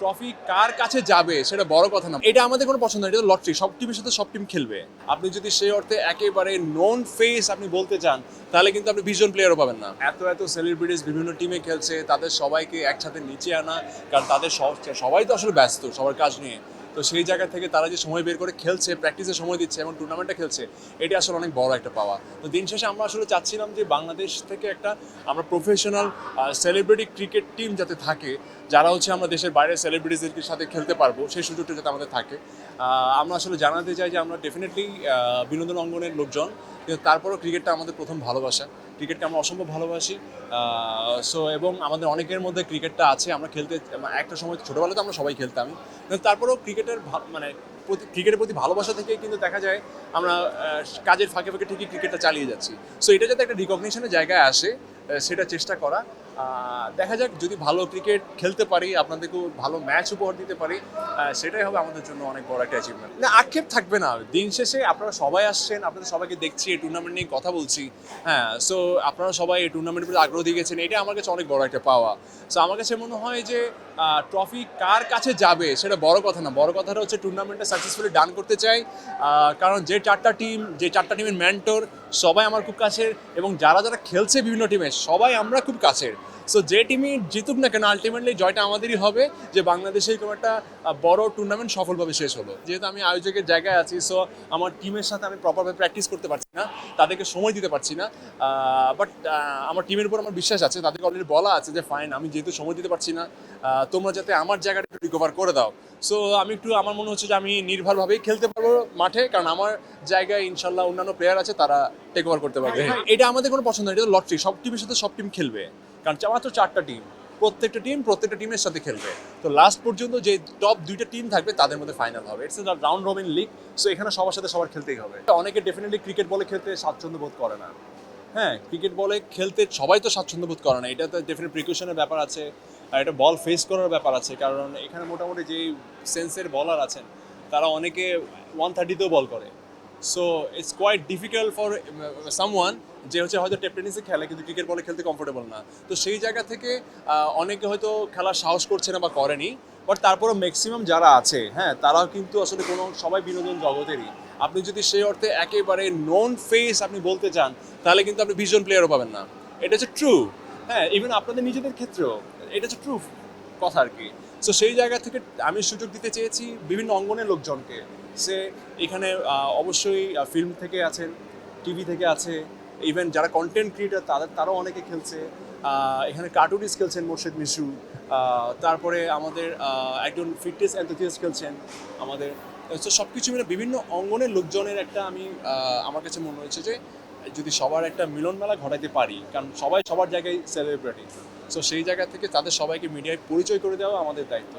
Trophy কার কাছে যাবে সেটা বড় কথা না, এটা আমাদের কোনো পছন্দ না, এটা লটারি। সব টিমের সাথে সব টিম খেলবে। আপনি যদি সেই অর্থে একেবারে নন ফেস আপনি বলতে চান, তাহলে কিন্তু আপনি ভিজন প্লেয়ারও পাবেন না। এত এত সেলিব্রিটিস বিভিন্ন টিমে খেলছে, তাদের সবাইকে একসাথে নিচে আনা, কারণ তাদের সবাই তো আসলে ব্যস্ত সবার কাজ নিয়ে। তো সেই জায়গা থেকে তারা যে সময় বের করে খেলছে, প্র্যাকটিসে সময় দিচ্ছে এবং টুর্নামেন্টে খেলছে, এটা আসলে অনেক বড় একটা পাওয়া। তো দিন শেষে আমরা আসলে চাচ্ছিলাম যে বাংলাদেশ থেকে একটা আমরা প্রফেশনাল সেলিব্রিটি ক্রিকেট টিম যাতে থাকে, যারা হচ্ছে আমরা দেশের বাইরের সেলিব্রিটিসদের সাথে খেলতে পারবো, সেই সুযোগটা যাতে আমাদের থাকে। আমরা আসলে জানাতে চাই যে আমরা ডেফিনেটলি বিনোদন অঙ্গনের লোকজন, কিন্তু তারপরেও ক্রিকেটটা আমাদের প্রথম ভালোবাসা। ক্রিকেটকে আমরা অসম্ভব ভালোবাসি। এবং আমাদের অনেকের মধ্যে ক্রিকেটটা আছে, আমরা খেলতে একটা সময় ছোটোবেলাতে আমরা সবাই খেলতাম, কিন্তু তারপরেও ক্রিকেটের প্রতি ভালোবাসা থেকে কিন্তু দেখা যায় আমরা কাজের ফাঁকে ফাঁকে ঠিকই ক্রিকেটটা চালিয়ে যাচ্ছি। সো এটা যাতে একটা রিকগনিশনের জায়গায় আসে, সেটা চেষ্টা করা। দেখা যাক, যদি ভালো ক্রিকেট খেলতে পারি, আপনাদেরকেও ভালো ম্যাচ উপহার দিতে পারি, সেটাই হবে আমাদের জন্য অনেক বড় একটা অ্যাচিভমেন্ট। না, আক্ষেপ থাকবে না। দিন শেষে আপনারা সবাই আসছেন, আপনাদের সবাইকে দেখছি, এই টুর্নামেন্ট নিয়ে কথা বলছি। হ্যাঁ, সো আপনারা সবাই এই টুর্নামেন্টের প্রতি আগ্রহ দিয়ে গেছেন, এটা আমার কাছে অনেক বড় একটা পাওয়া। সো আমার কাছে মনে হয় যে ট্রফি কার কাছে যাবে সেটা বড় কথা না, বড় কথাটা হচ্ছে টুর্নামেন্টটা সাকসেসফুলি ডান করতে চাই। কারণ যে চারটা টিমের মেন্টর সবাই আমার খুব কাছের, এবং যারা যারা খেলছে বিভিন্ন টিমে সবাই আমরা খুব কাছের। সো যে টিমই জিতুক না কেন, আলটিমেটলি জয়টা আমাদেরই হবে, যে বাংলাদেশের কোনো একটা বড় টুর্নামেন্ট সফলভাবে শেষ হলো। যেহেতু আমি আয়োজকের জায়গায় আছি, সো আমার টিমের সাথে আমি প্রপারভাবে প্র্যাকটিস করতে পারছি না, তাদেরকে সময় দিতে পারছি না। বাট আমার টিমের উপর আমার বিশ্বাস আছে, তাদেরকে অলরেডি বলা আছে যে ফাইন, আমি যেহেতু সময় দিতে পারছি না, তোমরা যাতে আমার জায়গাটা একটু রিকভার করে দাও। সো আমার মনে হচ্ছে যে আমি নির্ভরভাবেই খেলতে পারবো মাঠে, কারণ আমার জায়গায় ইনশাল্লাহ অন্যান্য প্লেয়ার আছে, তারা টেক ওভার করতে পারবে। এটা আমাদের কোনো পছন্দ না, এটা লটারি। সব টিমের সাথে সব টিম খেলবে, কারণ মাত্র চারটা টিম, প্রত্যেকটা টিমের সাথে খেলবে। তো লাস্ট পর্যন্ত যে টপ দুইটা টিম থাকবে তাদের মধ্যে ফাইনাল হবে। It's a round robin league. So এখানে সবার সাথে সবার খেলতেই হবে। অনেকে ডেফিনেটলি ক্রিকেট বলে খেলতে স্বাচ্ছন্দ্য বোধ করে না। হ্যাঁ, ক্রিকেট বলে খেলতে সবাই তো স্বাচ্ছন্দ্য বোধ করে না, এটা তো ডেফিনেট প্রিকশনের ব্যাপার আছে, আর এটা বল ফেস করার ব্যাপার আছে। কারণ এখানে মোটামুটি যেই সেন্সের বলার আছেন, তারা অনেকে 130তেও বল করে। So it's quite difficult for someone যে হচ্ছে হয়তো টেপ টেনিসে খেলে কিন্তু ক্রিকেট বলে খেলতে কমফোর্টেবল না। তো সেই জায়গা থেকে অনেকে হয়তো খেলার সাহস করছে না বা করেনি। বাট তারপরও ম্যাক্সিমাম যারা আছে, হ্যাঁ, তারাও কিন্তু আসলে সবাই বিনোদন জগতেরই। আপনি যদি সেই অর্থে একেবারে নন ফেস আপনি বলতে চান, তাহলে কিন্তু আপনি ভিজন প্লেয়ারও পাবেন না। এটা হচ্ছে ট্রু। হ্যাঁ, ইভেন আপনাদের নিজেদের ক্ষেত্রেও এটা হচ্ছে ট্রু কথা আর কি। সো সেই জায়গা থেকে আমি সুযোগ দিতে চেয়েছি বিভিন্ন অঙ্গনের লোকজনকে। সে এখানে অবশ্যই ফিল্ম থেকে আছেন, টিভি থেকে আছে, ইভেন যারা কন্টেন্ট ক্রিয়েটার তারাও অনেকে খেলছে। এখানে কার্টুনিস্ট খেলছেন মোর্শেদ মিশু, তারপরে আমাদের একজন ফিটনেস এনথুসিয়াস্ট খেলছেন আমাদের। তো সব কিছু মিলে বিভিন্ন অঙ্গনের লোকজনের একটা আমার কাছে মনে হয়েছে যে যদি সবার একটা মিলন মেলা ঘটাইতে পারি, কারণ সবাই সবার জায়গায় সেলিব্রিটি। সো সেই জায়গা থেকে তাদের সবাইকে মিডিয়ায় পরিচয় করে দেওয়া আমাদের দায়িত্ব।